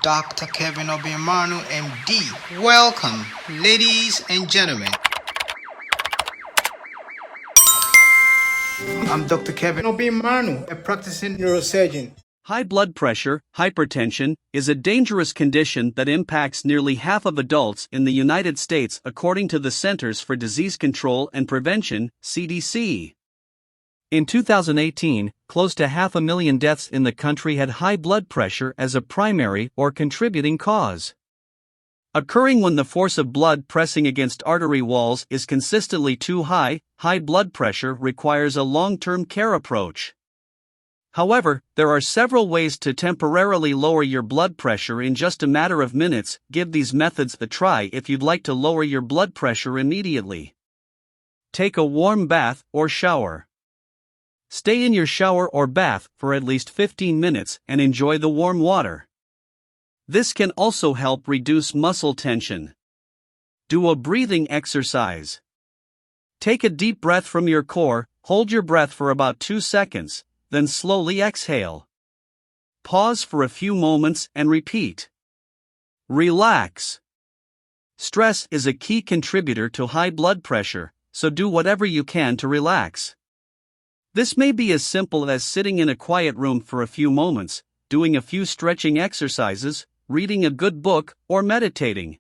Dr. Kevin OBENG-Marnu, MD. Welcome, ladies and gentlemen. I'm Dr. Kevin OBENG-Marnu, a practicing neurosurgeon. High blood pressure, hypertension, is a dangerous condition that impacts nearly half of adults in the United States according to the Centers for Disease Control and Prevention, CDC. In 2018, close to 500,000 deaths in the country had high blood pressure as a primary or contributing cause. Occurring when the force of blood pressing against artery walls is consistently too high, high blood pressure requires a long-term care approach. However, there are several ways to temporarily lower your blood pressure in just a matter of minutes. Give these methods a try if you'd like to lower your blood pressure immediately. Take a warm bath or shower. Stay in your shower or bath for at least 15 minutes and enjoy the warm water. This can also help reduce muscle tension. Do a breathing exercise. Take a deep breath from your core, hold your breath for about 2 seconds, then slowly exhale. Pause for a few moments and repeat. Relax. Stress is a key contributor to high blood pressure, so do whatever you can to relax. This may be as simple as sitting in a quiet room for a few moments, doing a few stretching exercises, reading a good book, or meditating.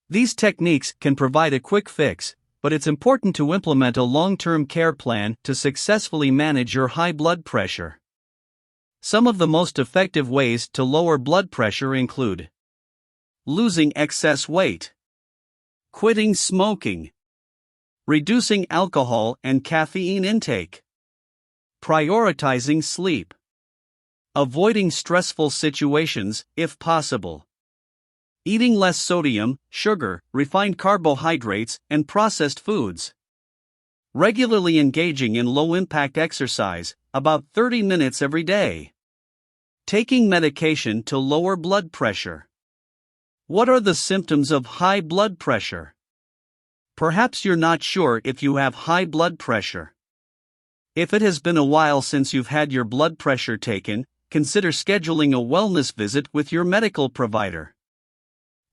These techniques can provide a quick fix, but it's important to implement a long-term care plan to successfully manage your high blood pressure. Some of the most effective ways to lower blood pressure include losing excess weight, quitting smoking, reducing alcohol and caffeine intake, prioritizing sleep, avoiding stressful situations, if possible, eating less sodium, sugar, refined carbohydrates, and processed foods, regularly engaging in low-impact exercise, about 30 minutes every day, taking medication to lower blood pressure. What are the symptoms of high blood pressure? Perhaps you're not sure if you have high blood pressure. If it has been a while since you've had your blood pressure taken, consider scheduling a wellness visit with your medical provider.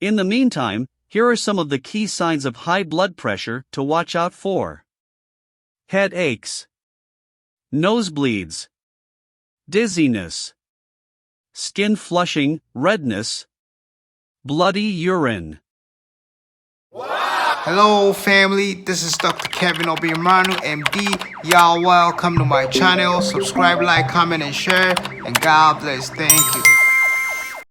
In the meantime, here are some of the key signs of high blood pressure to watch out for. Headaches, nosebleeds, dizziness, skin flushing, redness, bloody urine. Hello family, this is Dr. Kevin OBENG-Marnu, MD. Y'all welcome to my channel. Subscribe, like, comment, and share. And God bless. Thank you.